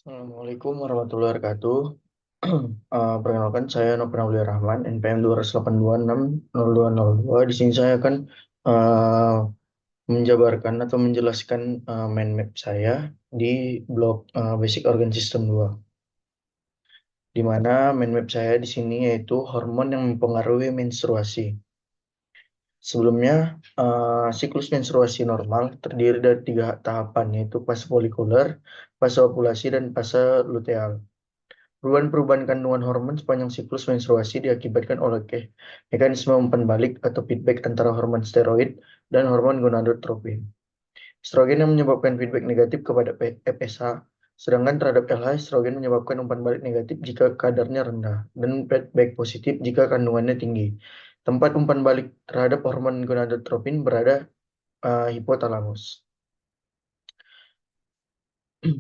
Assalamualaikum warahmatullahi wabarakatuh. Perkenalkan saya Nopri Aulia Rahman, NPM 282602022. Di sini saya akan eh, menjabarkan atau menjelaskan mind map saya di blog Basic Organ System 2. Di mana mind map saya di sini yaitu hormon yang mempengaruhi menstruasi. Sebelumnya, siklus menstruasi normal terdiri dari 3 tahapan, yaitu fase folikuler, fase ovulasi, dan fase luteal. Perubahan-perubahan kandungan hormon sepanjang siklus menstruasi diakibatkan oleh mekanisme umpan balik atau feedback antara hormon steroid dan hormon gonadotropin. Estrogen yang menyebabkan feedback negatif kepada FSH, sedangkan terhadap LH, estrogen menyebabkan umpan balik negatif jika kadarnya rendah dan feedback positif jika kandungannya tinggi. Tempat umpan balik terhadap hormon gonadotropin berada hipotalamus.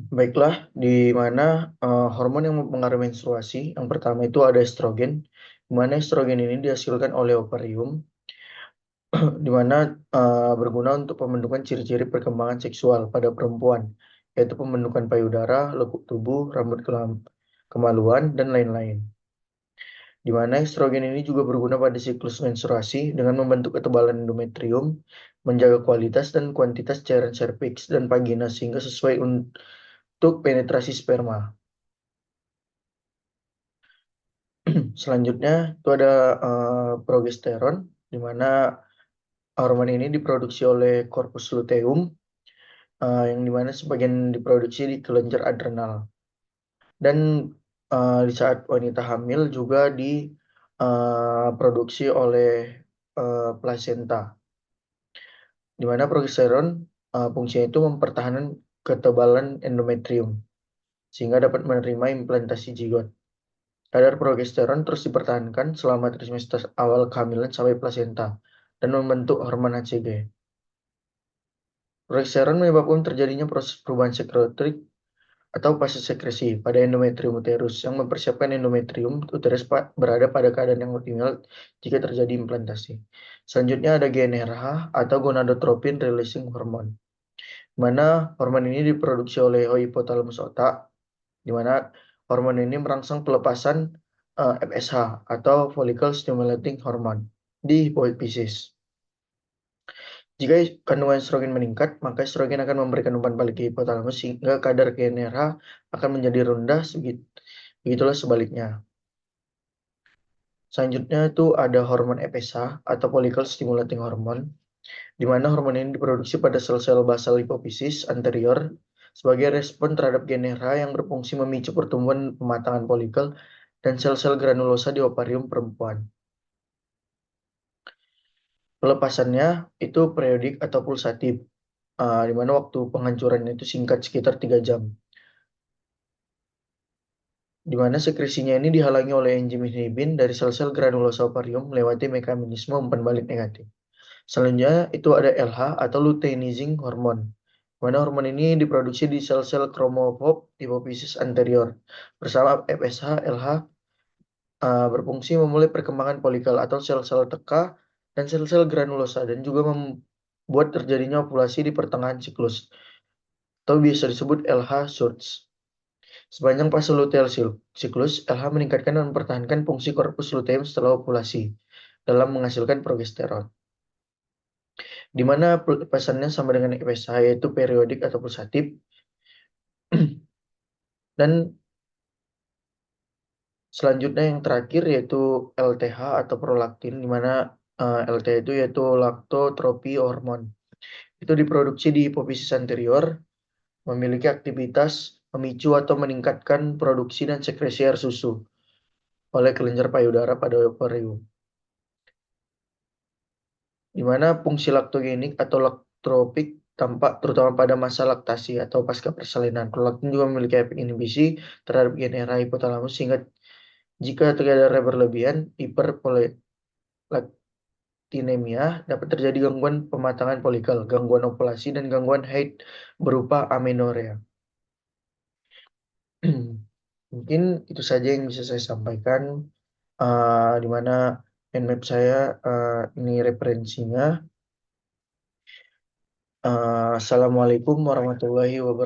Baiklah, di mana hormon yang mempengaruhi menstruasi, yang pertama itu ada estrogen, di mana estrogen ini dihasilkan oleh ovarium, di mana berguna untuk pembentukan ciri-ciri perkembangan seksual pada perempuan, yaitu pembentukan payudara, lekuk tubuh, rambut kemaluan, dan lain-lain. Di mana estrogen ini juga berguna pada siklus menstruasi dengan membentuk ketebalan endometrium, menjaga kualitas dan kuantitas cairan serviks dan vagina sehingga sesuai untuk penetrasi sperma. Selanjutnya itu ada progesteron, di mana hormon ini diproduksi oleh corpus luteum, yang dimana sebagian diproduksi di kelenjar adrenal. Dan di saat wanita hamil juga diproduksi oleh plasenta, di mana progesteron fungsinya itu mempertahankan ketebalan endometrium sehingga dapat menerima implantasi zigot. Kadar progesteron terus dipertahankan selama trimester awal kehamilan sampai plasenta dan membentuk hormon HCG. Progesteron menyebabkan terjadinya proses perubahan sekretrik atau fase sekresi pada endometrium uterus yang mempersiapkan endometrium uterus berada pada keadaan yang optimal jika terjadi implantasi. Selanjutnya ada GnRH atau gonadotropin releasing hormone, di mana hormon ini diproduksi oleh hipotalamus otak, di mana hormon ini merangsang pelepasan FSH atau follicle stimulating hormone di hipofisis. Jika kandungan estrogen meningkat, maka estrogen akan memberikan umpan balik ke hipotalamus sehingga kadar GnRH akan menjadi rendah. Begitulah sebaliknya. Selanjutnya itu ada hormon FSH atau follicle stimulating hormone, di mana hormon ini diproduksi pada sel-sel basal hipofisis anterior sebagai respon terhadap GnRH yang berfungsi memicu pertumbuhan pematangan folikel dan sel-sel granulosa di ovarium perempuan. Pelepasannya itu periodik atau pulsatif, di mana waktu penghancurannya itu singkat sekitar 3 jam. Di mana sekresinya ini dihalangi oleh enzim inhibin dari sel-sel granulosa ovarium melewati mekanisme umpan balik negatif. Selanjutnya itu ada LH atau luteinizing hormone, mana hormon ini diproduksi di sel-sel kromofоб hipofisis anterior. Bersama FSH, LH berfungsi memulai perkembangan folikel atau sel-sel teka dan sel-sel granulosa dan juga membuat terjadinya ovulasi di pertengahan siklus atau biasa disebut LH shoots. Sepanjang fase luteal siklus, LH meningkatkan dan mempertahankan fungsi korpus luteum setelah ovulasi dalam menghasilkan progesteron, di mana pelepasannya sama dengan FSH yaitu periodik atau pulsatif. Dan selanjutnya yang terakhir yaitu LTH atau prolaktin, di mana LTH itu yaitu laktotrophi hormone. Itu diproduksi di hipofisis anterior, memiliki aktivitas memicu atau meningkatkan produksi dan sekresi air susu oleh kelenjar payudara pada ovarium, di mana fungsi laktogenik atau laktropik tampak terutama pada masa laktasi atau pasca persalinan. Prolaktin juga memiliki efek inhibisi terhadap GnRH hipotalamus sehingga jika terjadi berlebihan, hiperprolaktinemia dapat terjadi gangguan pematangan folikel, gangguan ovulasi, dan gangguan haid berupa amenorrea. Mungkin itu saja yang bisa saya sampaikan, di mana nmap saya ini referensinya. Assalamualaikum warahmatullahi wabarakatuh.